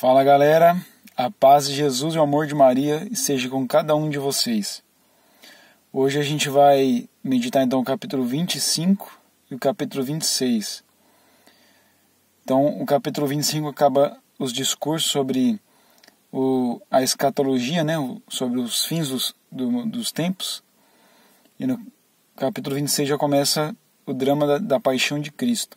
Fala galera, a paz de Jesus e o amor de Maria esteja com cada um de vocês. Hoje a gente vai meditar então o capítulo 25 e o capítulo 26. Então o capítulo 25 acaba os discursos sobre a escatologia, né, sobre os fins dos tempos. E no capítulo 26 já começa o drama da paixão de Cristo.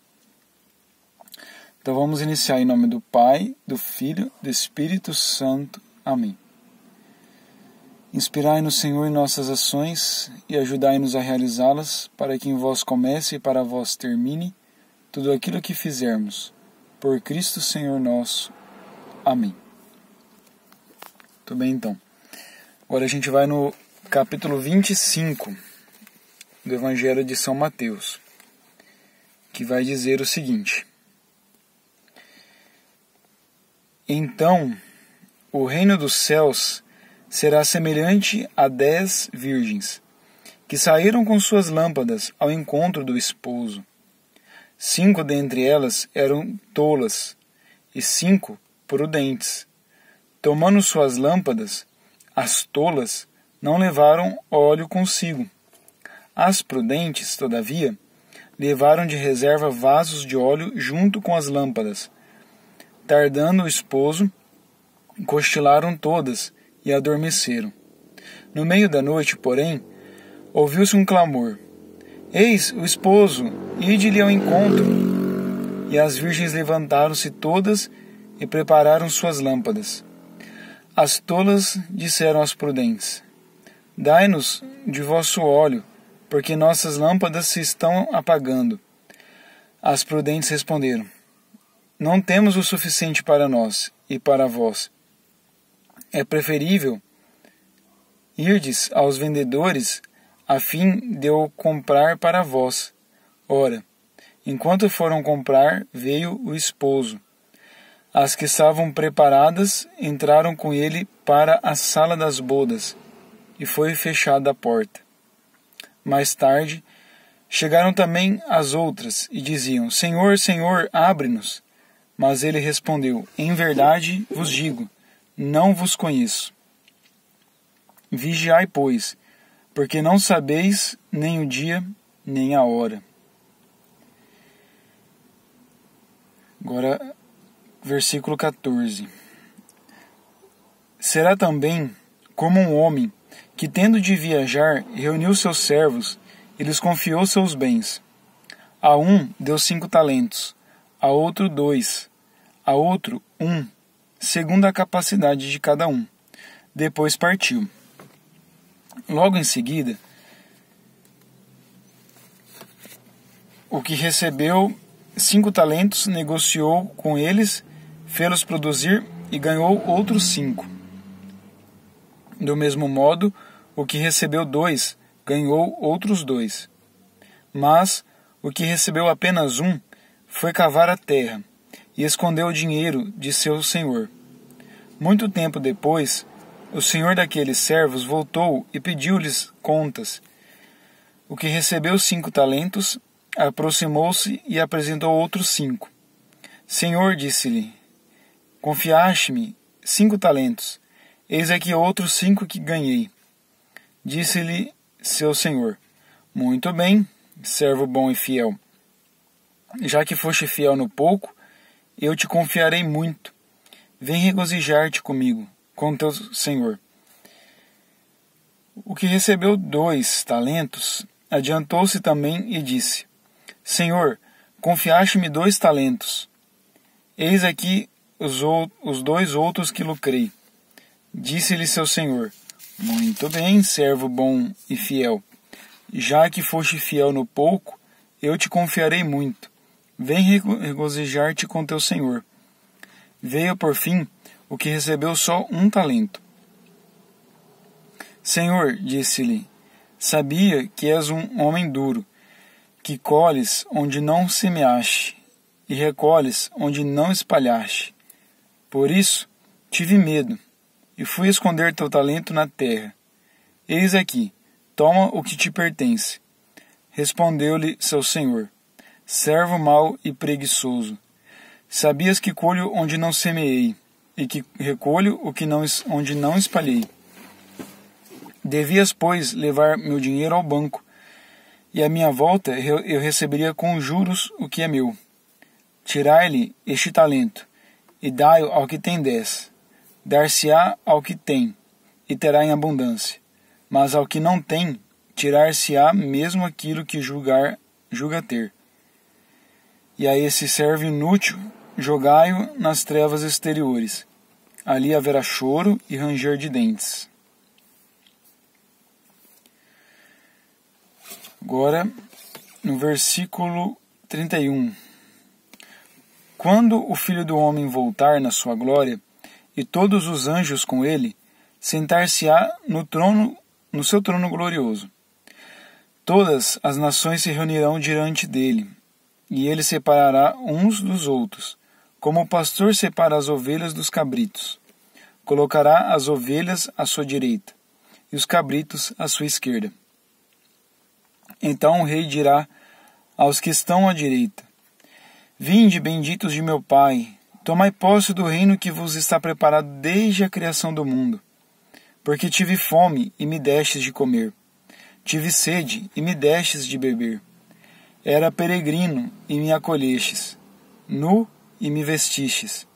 Então vamos iniciar em nome do Pai, do Filho, do Espírito Santo. Amém. Inspirai-nos, Senhor, em nossas ações e ajudai-nos a realizá-las, para que em vós comece e para vós termine tudo aquilo que fizermos. Por Cristo Senhor nosso. Amém. Muito bem, então. Agora a gente vai no capítulo 25 do Evangelho de São Mateus, que vai dizer o seguinte: Então, o reino dos céus será semelhante a 10 virgens, que saíram com suas lâmpadas ao encontro do esposo. 5 dentre elas eram tolas, e 5 prudentes. Tomando suas lâmpadas, as tolas não levaram óleo consigo. As prudentes, todavia, levaram de reserva vasos de óleo junto com as lâmpadas. Tardando o esposo, cochilaram todas e adormeceram. No meio da noite, porém, ouviu-se um clamor: Eis o esposo, ide-lhe ao encontro. E as virgens levantaram-se todas e prepararam suas lâmpadas. As tolas disseram às prudentes: Dai-nos de vosso óleo, porque nossas lâmpadas se estão apagando. As prudentes responderam: Não temos o suficiente para nós e para vós. É preferível irdes aos vendedores a fim de o comprar para vós. Ora, enquanto foram comprar, veio o esposo. As que estavam preparadas entraram com ele para a sala das bodas, e foi fechada a porta. Mais tarde, chegaram também as outras, e diziam: Senhor, Senhor, abre-nos. Mas ele respondeu: Em verdade vos digo, não vos conheço. Vigiai, pois, porque não sabeis nem o dia, nem a hora. Agora, versículo 14. Será também como um homem que, tendo de viajar, reuniu seus servos e lhes confiou seus bens. A um deu 5 talentos, a outro 2, a outro 1, segundo a capacidade de cada um. Depois partiu. Logo em seguida, o que recebeu 5 talentos negociou com eles, fê-los produzir e ganhou outros 5. Do mesmo modo, o que recebeu 2 ganhou outros 2. Mas o que recebeu apenas 1 foi cavar a terra e escondeu o dinheiro de seu senhor. Muito tempo depois, o senhor daqueles servos voltou e pediu-lhes contas. O que recebeu 5 talentos aproximou-se e apresentou outros 5. Senhor, disse-lhe, confiaste-me 5 talentos. Eis aqui outros 5 que ganhei. Disse-lhe seu senhor: Muito bem, servo bom e fiel. Já que foste fiel no pouco, eu te confiarei muito. Vem regozijar-te comigo, com teu senhor. O que recebeu 2 talentos, adiantou-se também e disse: Senhor, confiaste-me 2 talentos. Eis aqui os 2 outros que lucrei. Disse-lhe seu senhor: Muito bem, servo bom e fiel. Já que foste fiel no pouco, eu te confiarei muito. Vem regozijar-te com teu senhor. Veio, por fim, o que recebeu só 1 talento. Senhor, disse-lhe, sabia que és um homem duro, que colhes onde não semeaste, e recolhes onde não espalhaste. Por isso, tive medo, e fui esconder teu talento na terra. Eis aqui, toma o que te pertence. Respondeu-lhe seu senhor: Servo mau e preguiçoso, sabias que colho onde não semeei, e que recolho onde não espalhei. Devias, pois, levar meu dinheiro ao banco, e à minha volta eu receberia com juros o que é meu. Tirai-lhe este talento, e dai-o ao que tem 10. Dar-se-á ao que tem, e terá em abundância. Mas ao que não tem, tirar-se-á mesmo aquilo que julga ter. E a esse servo inútil, jogai-o nas trevas exteriores. Ali haverá choro e ranger de dentes. Agora, no versículo 31. Quando o Filho do Homem voltar na sua glória, e todos os anjos com ele, sentar-se-á no seu trono glorioso. Todas as nações se reunirão diante dele, e ele separará uns dos outros, como o pastor separa as ovelhas dos cabritos. Colocará as ovelhas à sua direita, e os cabritos à sua esquerda. Então o rei dirá aos que estão à direita: Vinde, benditos de meu Pai, tomai posse do reino que vos está preparado desde a criação do mundo. Porque tive fome e me destes de comer, tive sede e me destes de beber. Era peregrino e me acolhestes, nu e me vestistes,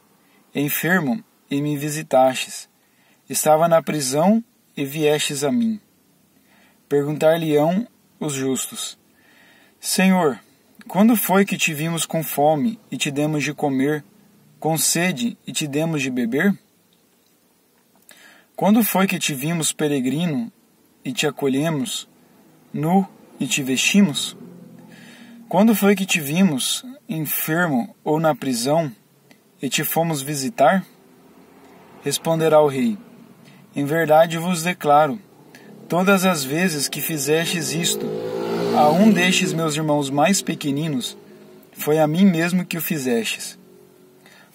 enfermo e me visitastes, estava na prisão e viestes a mim. Perguntar-lhe-ão os justos: Senhor, quando foi que te vimos com fome e te demos de comer, com sede e te demos de beber? Quando foi que te vimos peregrino e te acolhemos, nu e te vestimos? Quando foi que te vimos enfermo ou na prisão e te fomos visitar? Responderá o rei: Em verdade vos declaro, todas as vezes que fizestes isto a um destes meus irmãos mais pequeninos, foi a mim mesmo que o fizestes.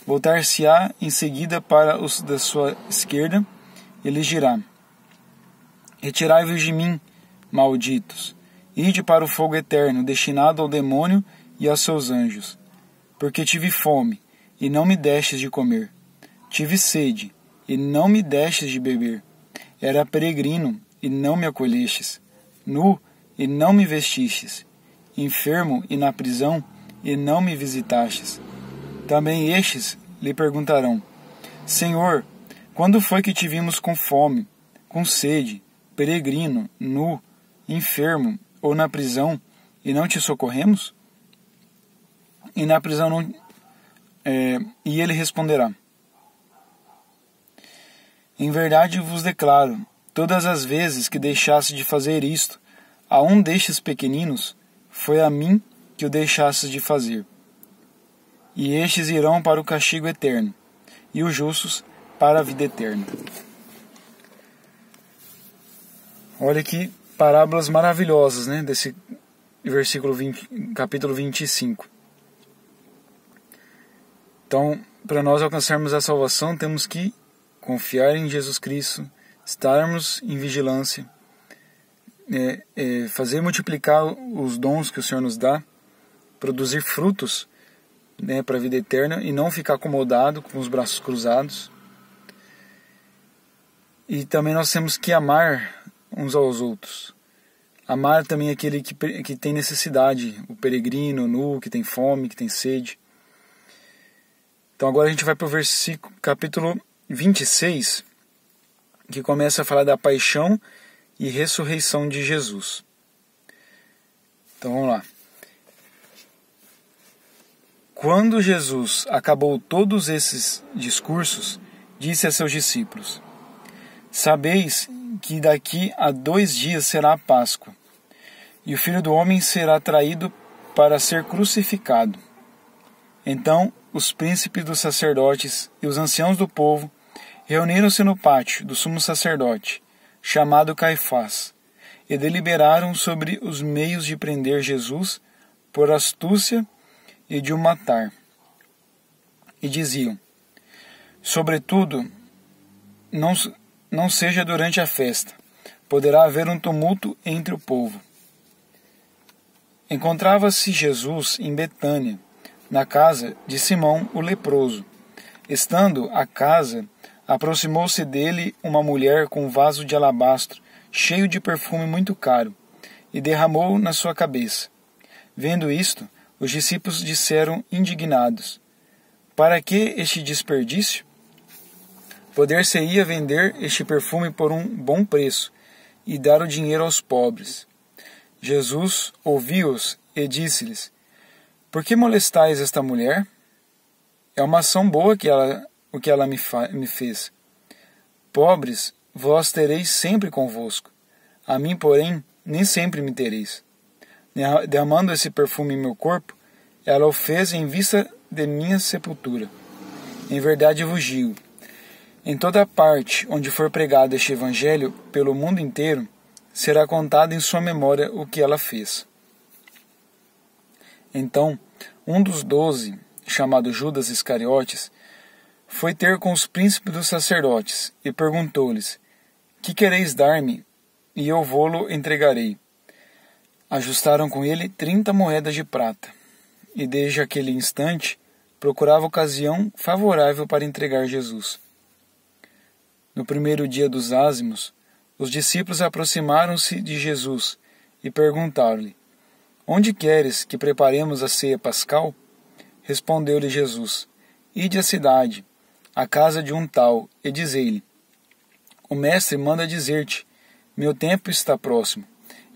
Voltar-se-á em seguida para os da sua esquerda, e lhes dirá: Retirai-vos de mim, malditos, ide para o fogo eterno, destinado ao demônio e aos seus anjos. Porque tive fome, e não me destes de comer. Tive sede, e não me destes de beber. Era peregrino, e não me acolhestes. Nu, e não me vestistes. Enfermo, e na prisão, e não me visitastes. Também estes lhe perguntarão: Senhor, quando foi que te vimos com fome, com sede, peregrino, nu, enfermo, ou na prisão, e não te socorremos? E na prisão não... E ele responderá: Em verdade vos declaro, todas as vezes que deixaste de fazer isto a um destes pequeninos, foi a mim que o deixastes de fazer. E estes irão para o castigo eterno, e os justos para a vida eterna. Olha que parábolas maravilhosas, né, desse versículo 20, capítulo 25. Então, para nós alcançarmos a salvação, temos que confiar em Jesus Cristo, estarmos em vigilância, fazer multiplicar os dons que o Senhor nos dá, produzir frutos, né, para a vida eterna, e não ficar acomodado com os braços cruzados. E também nós temos que amar uns aos outros. Amar também aquele que tem necessidade, o peregrino, o nu, que tem fome, que tem sede. Então agora a gente vai para o versículo, capítulo 26, que começa a falar da paixão e ressurreição de Jesus. Então vamos lá. Quando Jesus acabou todos esses discursos, disse a seus discípulos: Sabeis que daqui a 2 dias será a Páscoa, e o Filho do Homem será traído para ser crucificado. Então os príncipes dos sacerdotes e os anciãos do povo reuniram-se no pátio do sumo sacerdote, chamado Caifás, e deliberaram sobre os meios de prender Jesus por astúcia e de o matar. E diziam: Sobretudo, não seja durante a festa, poderá haver um tumulto entre o povo. Encontrava-se Jesus em Betânia, na casa de Simão o leproso, Estando à casa, aproximou-se dele uma mulher com um vaso de alabastro, cheio de perfume muito caro, e derramou na sua cabeça. Vendo isto, os discípulos disseram indignados: Para que este desperdício? Poder-se-ia vender este perfume por um bom preço e dar o dinheiro aos pobres. Jesus ouviu-os e disse-lhes: Por que molestais esta mulher? É uma ação boa o que ela me fez. Pobres vós tereis sempre convosco, a mim, porém, nem sempre me tereis. Derramando esse perfume em meu corpo, ela o fez em vista de minha sepultura. Em verdade vos digo, em toda parte onde for pregado este evangelho pelo mundo inteiro, será contado em sua memória o que ela fez. Então, um dos 12, chamado Judas Iscariotes, foi ter com os príncipes dos sacerdotes e perguntou-lhes: Que quereis dar-me, e eu vô-lo entregarei? Ajustaram com ele 30 moedas de prata, e desde aquele instante procurava ocasião favorável para entregar Jesus. No primeiro dia dos ázimos, os discípulos aproximaram-se de Jesus e perguntaram-lhe: Onde queres que preparemos a ceia pascal? Respondeu-lhe Jesus: Ide à cidade, à casa de um tal, e dizei-lhe: O mestre manda dizer-te: Meu tempo está próximo.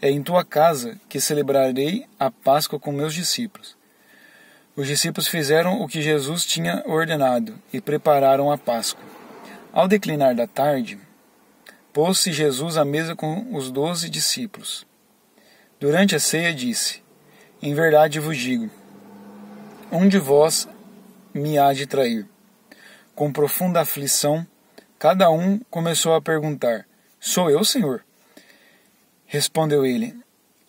É em tua casa que celebrarei a Páscoa com meus discípulos. Os discípulos fizeram o que Jesus tinha ordenado e prepararam a Páscoa. Ao declinar da tarde, pôs-se Jesus à mesa com os 12 discípulos. Durante a ceia disse: Em verdade vos digo, um de vós me há de trair. Com profunda aflição, cada um começou a perguntar: Sou eu, Senhor? Respondeu ele: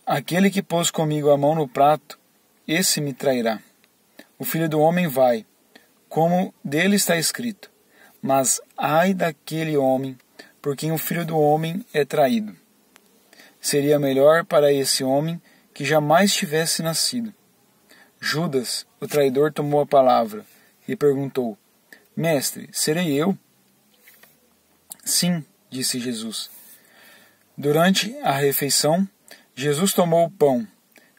Aquele que pôs comigo a mão no prato, esse me trairá. O Filho do Homem vai, como dele está escrito. Mas ai daquele homem, por quem o Filho do Homem é traído. Seria melhor para esse homem que jamais tivesse nascido. Judas, o traidor, tomou a palavra e perguntou: Mestre, serei eu? Sim, disse Jesus. Durante a refeição, Jesus tomou o pão,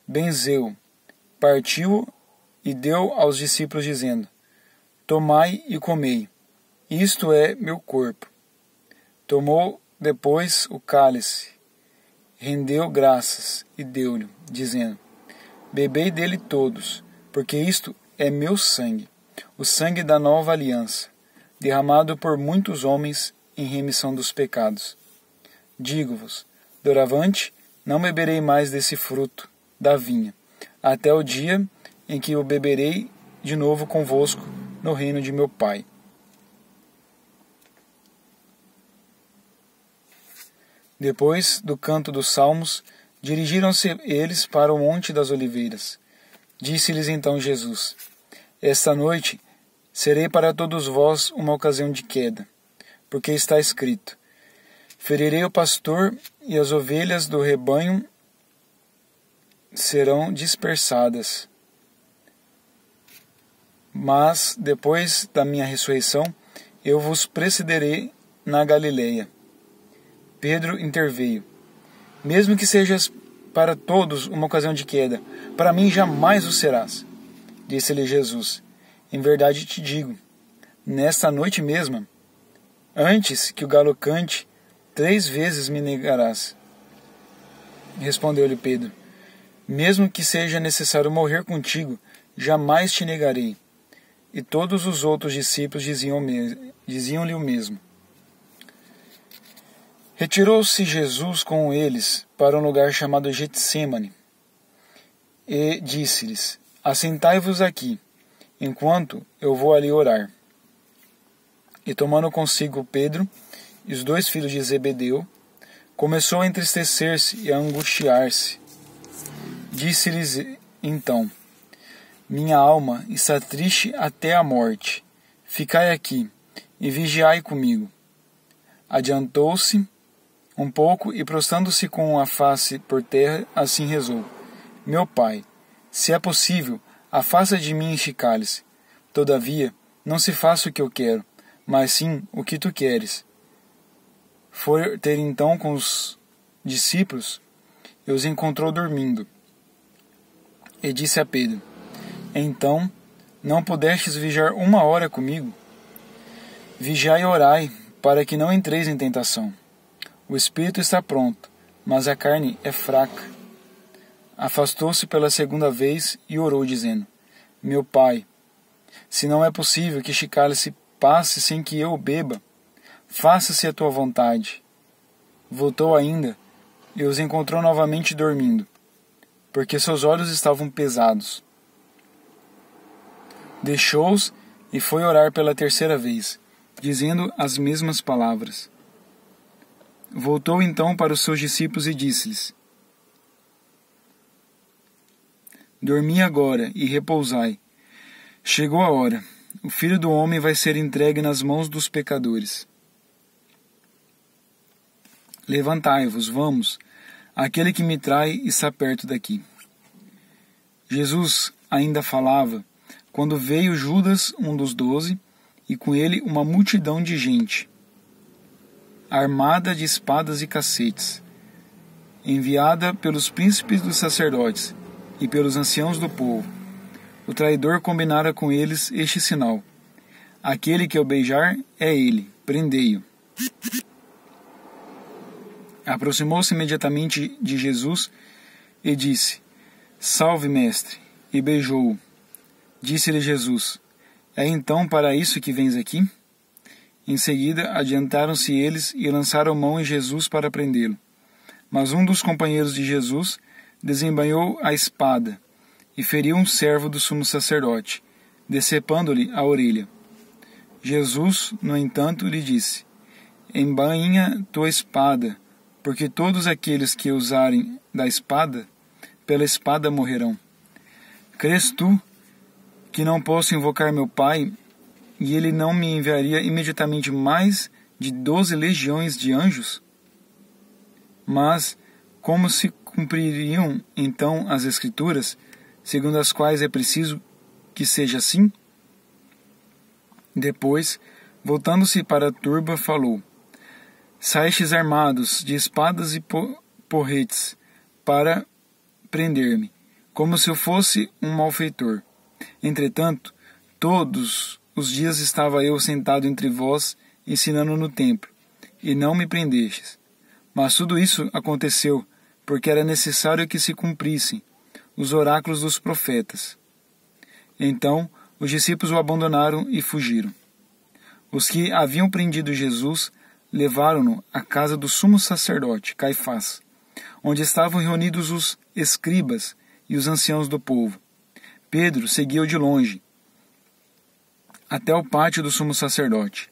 benzeu, partiu-o e deu aos discípulos, dizendo: Tomai e comei, isto é meu corpo. Tomou depois o cálice, rendeu graças e deu-lhe, dizendo: Bebei dele todos, porque isto é meu sangue, o sangue da nova aliança, derramado por muitos homens em remissão dos pecados. Digo-vos, doravante não beberei mais desse fruto da vinha, até o dia em que o beberei de novo convosco no reino de meu Pai. Depois do canto dos salmos, dirigiram-se eles para o Monte das Oliveiras. Disse-lhes então Jesus: Esta noite serei para todos vós uma ocasião de queda, porque está escrito: Ferirei o pastor e as ovelhas do rebanho serão dispersadas. Mas, depois da minha ressurreição, eu vos precederei na Galileia. Pedro interveio: Mesmo que sejas para todos uma ocasião de queda, para mim jamais o serás. Disse-lhe Jesus: Em verdade te digo, nesta noite mesma, antes que o galo cante, 3 vezes me negarás. Respondeu-lhe Pedro: Mesmo que seja necessário morrer contigo, jamais te negarei. E todos os outros discípulos diziam-lhe o mesmo. Retirou-se Jesus com eles para um lugar chamado Getsêmani e disse-lhes: Assentai-vos aqui, enquanto eu vou ali orar. E tomando consigo Pedro e os 2 filhos de Zebedeu, começou a entristecer-se e a angustiar-se. Disse-lhes então: Minha alma está triste até a morte. Ficai aqui e vigiai comigo. Adiantou-se um pouco e, prostrando-se com a face por terra, assim rezou: Meu Pai, se é possível, afasta de mim este cálice. Todavia, não se faça o que eu quero, mas sim o que tu queres. Foi ter então com os discípulos e os encontrou dormindo. E disse a Pedro: Então, não pudestes vigiar 1 hora comigo? Vigiai e orai, para que não entreis em tentação. O espírito está pronto, mas a carne é fraca. Afastou-se pela 2ª vez e orou, dizendo: Meu Pai, se não é possível que este cálice passe sem que eu o beba, faça-se a tua vontade. Voltou ainda e os encontrou novamente dormindo, porque seus olhos estavam pesados. Deixou-os e foi orar pela 3ª vez, dizendo as mesmas palavras. Voltou então para os seus discípulos e disse-lhes: Dormi agora e repousai. Chegou a hora. O Filho do Homem vai ser entregue nas mãos dos pecadores. Levantai-vos, vamos. Aquele que me trai está perto daqui. Jesus ainda falava, quando veio Judas, um dos 12, e com ele uma multidão de gente, armada de espadas e cacetes, enviada pelos príncipes dos sacerdotes e pelos anciãos do povo. O traidor combinara com eles este sinal: aquele que eu beijar é ele, prendei-o. Aproximou-se imediatamente de Jesus e disse: Salve, mestre, e beijou-o. Disse-lhe Jesus: É então para isso que vens aqui? Em seguida, adiantaram-se eles e lançaram mão em Jesus para prendê-lo. Mas um dos companheiros de Jesus desembainhou a espada e feriu um servo do sumo sacerdote, decepando-lhe a orelha. Jesus, no entanto, lhe disse: Embainha tua espada, porque todos aqueles que usarem da espada, pela espada morrerão. Crês tu que não posso invocar meu Pai, e ele não me enviaria imediatamente mais de 12 legiões de anjos? Mas, como se cumpririam então as Escrituras, segundo as quais é preciso que seja assim? Depois, voltando-se para a turba, falou: Saístes armados de espadas e porretes para prender-me, como se eu fosse um malfeitor. Entretanto, todos os dias estava eu sentado entre vós, ensinando no templo, e não me prendestes. Mas tudo isso aconteceu porque era necessário que se cumprissem os oráculos dos profetas. Então os discípulos o abandonaram e fugiram. Os que haviam prendido Jesus levaram-no à casa do sumo sacerdote, Caifás, onde estavam reunidos os escribas e os anciãos do povo. Pedro seguiu de longe, até o pátio do sumo sacerdote.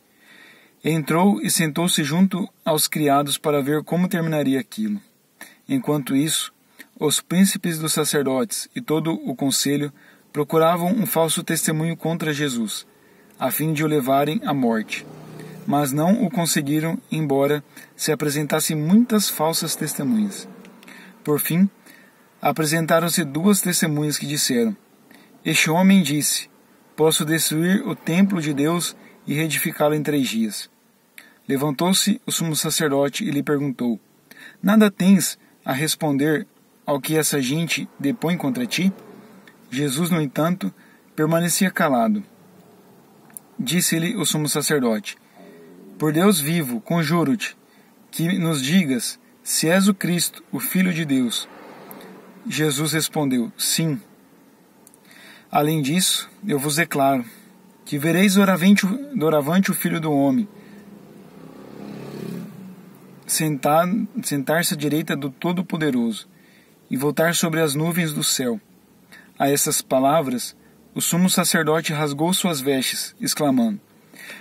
Entrou e sentou-se junto aos criados para ver como terminaria aquilo. Enquanto isso, os príncipes dos sacerdotes e todo o conselho procuravam um falso testemunho contra Jesus, a fim de o levarem à morte. Mas não o conseguiram, embora se apresentassem muitas falsas testemunhas. Por fim, apresentaram-se 2 testemunhas que disseram: Este homem disse: Posso destruir o templo de Deus e reedificá-lo em 3 dias. Levantou-se o sumo sacerdote e lhe perguntou: Nada tens a responder ao que essa gente depõe contra ti? Jesus, no entanto, permanecia calado. Disse-lhe o sumo sacerdote: Por Deus vivo, conjuro-te, que nos digas se és o Cristo, o Filho de Deus. Jesus respondeu: Sim. Além disso, eu vos declaro que vereis doravante o Filho do Homem sentar-se à direita do Todo-Poderoso e voltar sobre as nuvens do céu. A essas palavras, o sumo sacerdote rasgou suas vestes, exclamando: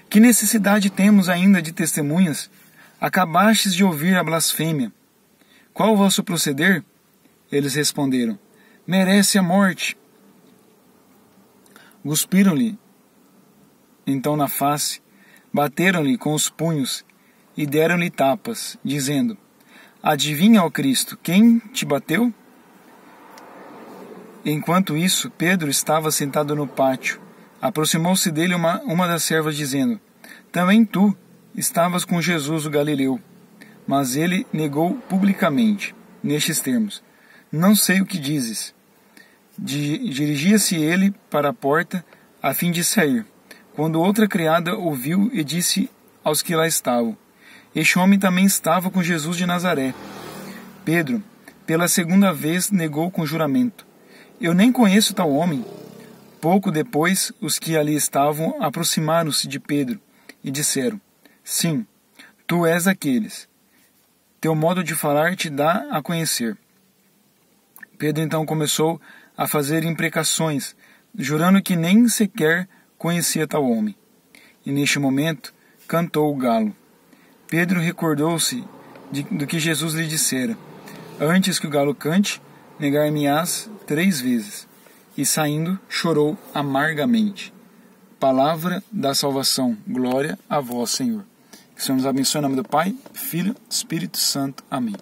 Que necessidade temos ainda de testemunhas? Acabastes de ouvir a blasfêmia. Qual o vosso proceder? Eles responderam: Merece a morte. Cuspiram-lhe então na face, bateram-lhe com os punhos e deram-lhe tapas, dizendo: Adivinha, ó Cristo, quem te bateu? Enquanto isso, Pedro estava sentado no pátio, Aproximou-se dele uma das servas, dizendo: Também tu estavas com Jesus o Galileu. Mas ele negou publicamente, nestes termos: Não sei o que dizes. Dirigia-se ele para a porta, a fim de sair, quando outra criada ouviu e disse aos que lá estavam: Este homem também estava com Jesus de Nazaré. Pedro, pela segunda vez, negou com juramento: Eu nem conheço tal homem. Pouco depois, os que ali estavam aproximaram-se de Pedro e disseram: Sim, tu és aqueles. Teu modo de falar te dá a conhecer. Pedro então começou a fazer imprecações, jurando que nem sequer conhecia tal homem. E neste momento cantou o galo. Pedro recordou-se do que Jesus lhe dissera: Antes que o galo cante, negar-me-ás 3 vezes. E saindo, chorou amargamente. Palavra da salvação. Glória a vós, Senhor. Que o Senhor nos abençoe em nome do Pai, Filho e Espírito Santo. Amém.